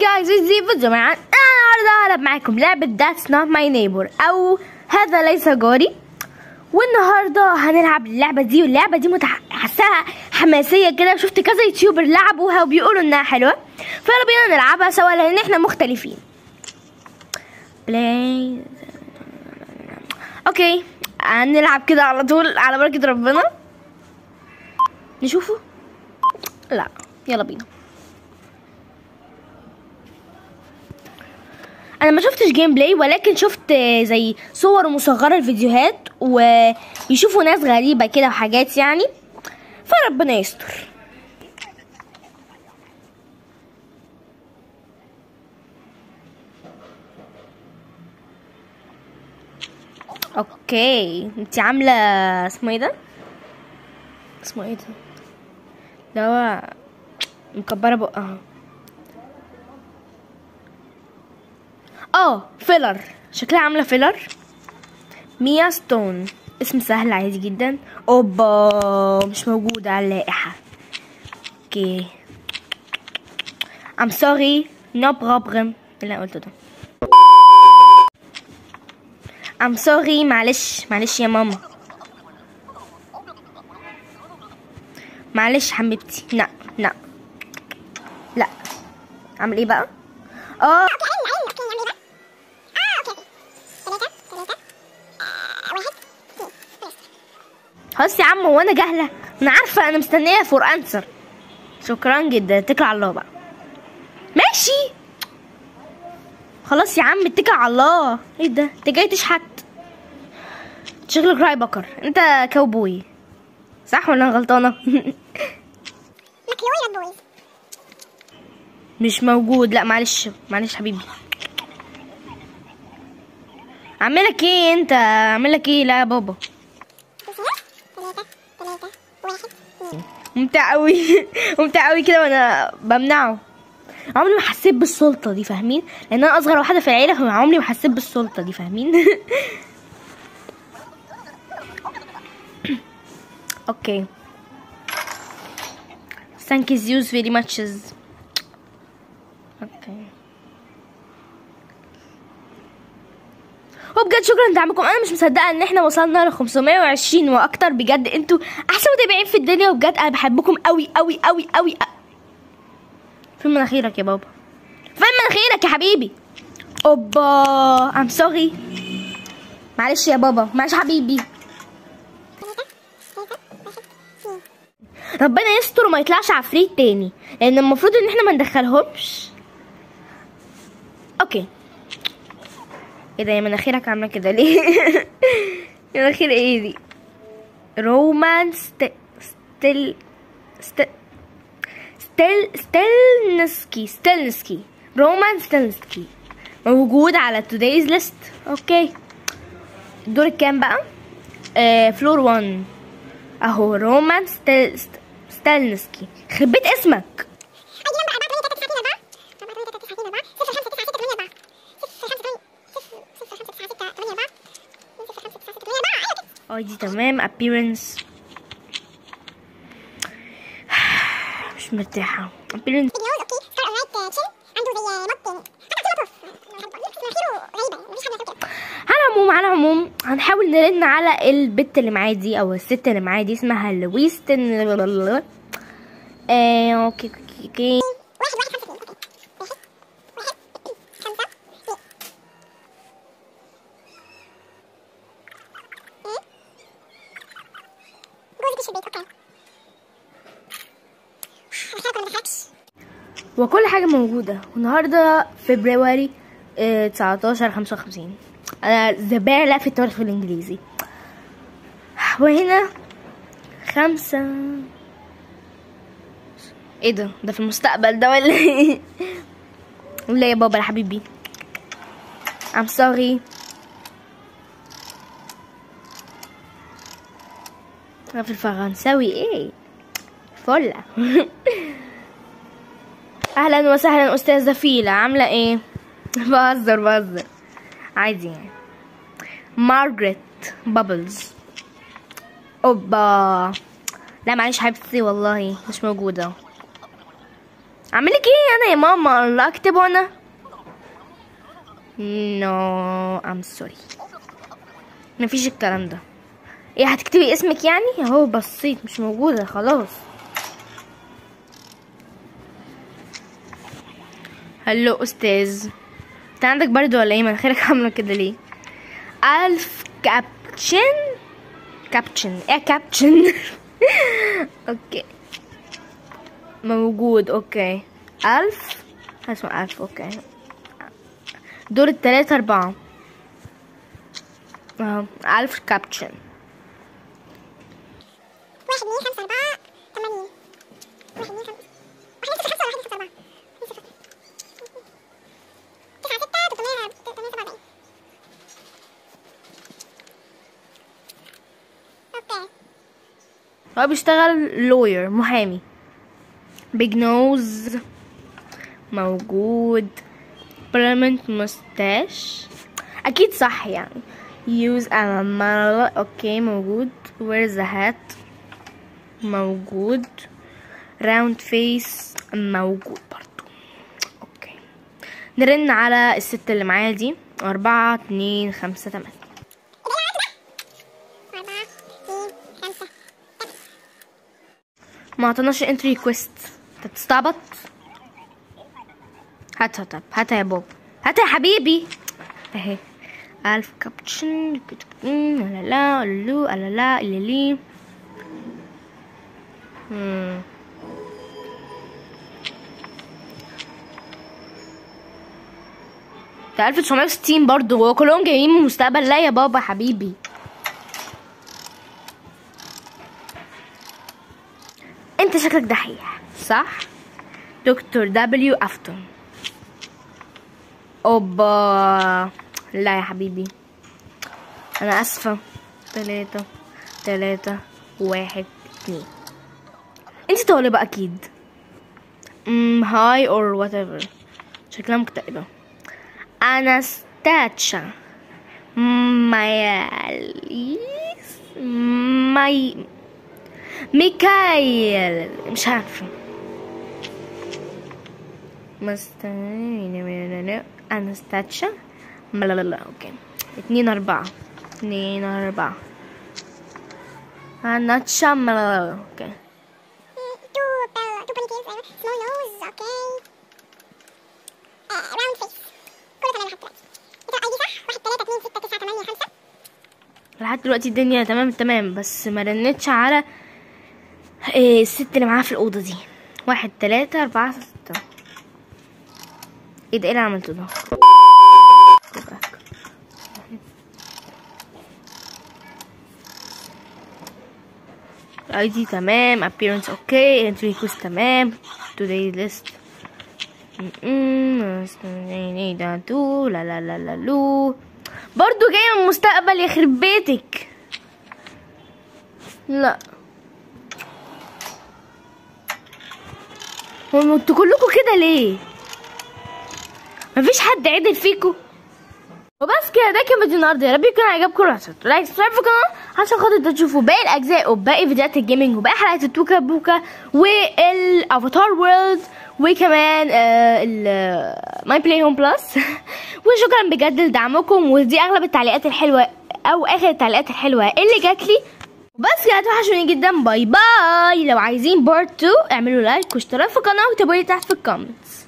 جايز ازاي فيديو معانا. النهارده هلعب معاكم لعبة That's Not My Neighbor او هذا ليس جاري. والنهارده هنلعب اللعبة دي، واللعبة دي حاساها حماسية كده، شفت كذا يوتيوبر لعبوها وبيقولوا انها حلوة، فيلا بينا نلعبها سوا لان احنا مختلفين. بلاي اوكي، هنلعب كده على طول على بركة ربنا. نشوفه؟ لا يلا بينا. انا ما شفتش جيم بلاي، ولكن شفت زي صور مصغره الفيديوهات ويشوفوا ناس غريبه كده وحاجات يعني، فربنا يستر. اوكي انتي عامله اسمه ايه ده؟ اسمه ايه ده؟ ده هو مكبره بقها. فيلر، شكلها عامله فيلر. ميا ستون، اسم سهل عادي جدا. اوبا مش موجوده على اللائحه. اوكي I'm sorry no problem اللي انا قلته ده. I'm sorry، معلش يا ماما، معلش حبيبتي. لا اعمل ايه بقى؟ خلاص يا عم، هو انا جاهله؟ انا عارفه، انا مستنيه فور انسر. شكرا جدا، اتكل على الله بقى. ماشي خلاص يا عم، اتكل على الله. ايه ده؟ انت جاي تشحت؟ شغلك راعي بكر، انت كاوبوي صح ولا انا غلطانه؟ مش موجود. لا معلش حبيبي. اعملك ايه انت؟ اعملك ايه؟ لا يا بابا. ممتع قوي كده وانا بمنعه. عمري ما حسيت بالسلطه دي، فاهمين؟ لان انا اصغر واحده في العيله، فعمري ما حسيت بالسلطه دي، فاهمين؟ اوكي thank you very much. اوكي وبجد شكرا لدعمكم. انا مش مصدقه ان احنا وصلنا ل 520 واكتر. بجد انتوا احسن متابعين في الدنيا، وبجد انا بحبكم قوي قوي قوي قوي. فين مناخيرك يا بابا؟ فين مناخيرك يا حبيبي؟ اوبا I'm sorry، معلش يا بابا، معلش حبيبي. ربنا يستر وما يطلعش عفريت تاني، لان المفروض ان احنا ما ندخلهمش. اوكي ايه ده يا مناخيرك عامله كده ليه؟ مناخير ايه دي؟ رومان ستيلنسكي رومان ستيلنسكي موجود على تودايز ليست. اوكي الدور الكام بقى؟ فلور 1 اهو. رومان ستيلنسكي، خرب بيت اسمك. دي تمام. appearance مش مرتاحة. appearance على العموم هنحاول نرن على البت اللي معايا دي او الست اللي معايا دي، اسمها لويستن. اوكي وكل حاجة موجودة. والنهاردة فبراير 1955. أنا زبالة في التاريخ الإنجليزي. وهنا 5. ايه ده؟ ده في المستقبل ده ولا ايه؟ ولا يا بابا يا حبيبي I'm sorry. في الفرنساوي ايه؟ فلة. اهلا وسهلا استاذة فيلا، عاملة ايه؟ بهزر عادي يعني. مارغريت بابلز. اوبا لا معلش حبيبتي والله مش موجوده. اعملك ايه انا يا ماما؟ الله اكتبه انا. نو ام سوري، مفيش الكلام ده. ايه هتكتبي اسمك يعني؟ اهو بصيت مش موجوده خلاص. هلو استاذ، انت عندك برد ولا ايه؟ مناخيرك عامله كده ليه؟ الف كابتشن ايه كابتشن؟ اوكي موجود. اوكي الف، اسمه الف. اوكي دور 3 4 اهو الف كابتشن. 1 2 5 4 8 1 2 5 1 هو بيشتغل لوير محامي. بيج نوز موجود. بيرمنت مستاش اكيد صح يعني. يوز امال اوكي موجود. وير ذا هات موجود. راوند فيس موجود برضو. اوكي نرن على الست اللي معايا دي. 4 2 5 8. ما عطناش انتري ريكويست. انت بتستعبط؟ هات يا بوب، هات يا حبيبي اهي. الف كابتشن لا لا لو لا لا لي. ده 1960 برضو، هو كلهم جايين من المستقبل. لا يا بابا حبيبي. انت شكلك دحيح صح؟ دكتور دبليو افتون. اوبا لا يا حبيبي انا اسفة. 3 3 1 2. انت طالبة اكيد. هاي اور وات ايفر. شكلها مكتئبة. اناستاتشا ميكايل مش عارفة. اناستاتشا لا اوكي. 2 4 2 4 اناتشا اوكي. لحد دلوقتي الدنيا تمام بس ما رنتش على الست اللي معاها في الأوضة دي. 1 3 4 6. ايه ده؟ ايه اللي عملته ده؟ الاي دي تمام. appearance اوكي. entry request تمام. today list ده تو لا لا لا لا لو برضو جاي من المستقبل. يخرب بيتك. لا هو انتوا كلكم كده ليه؟ مفيش حد عدل فيكم؟ وبس كده ده كان فيديو النهارده. يا رب يكون عجبكم. لايك سبسكرايب في القناه عشان خاطر تشوفوا باقي الاجزاء وباقي فيديوهات الجيمنج وباقي حلقات التوكا بوكا والافاتار وورلد وكمان ماي بلاي هوم بلس. وشكرا بجد لدعمكم. ودي اغلب التعليقات الحلوه او اخر التعليقات الحلوه اللي جات لي. بس كده توحشوني جدا. باي باي. لو عايزين بارت 2 اعملوا لايك واشتراك في القناه واكتبوا لي تحت في الكومنتس.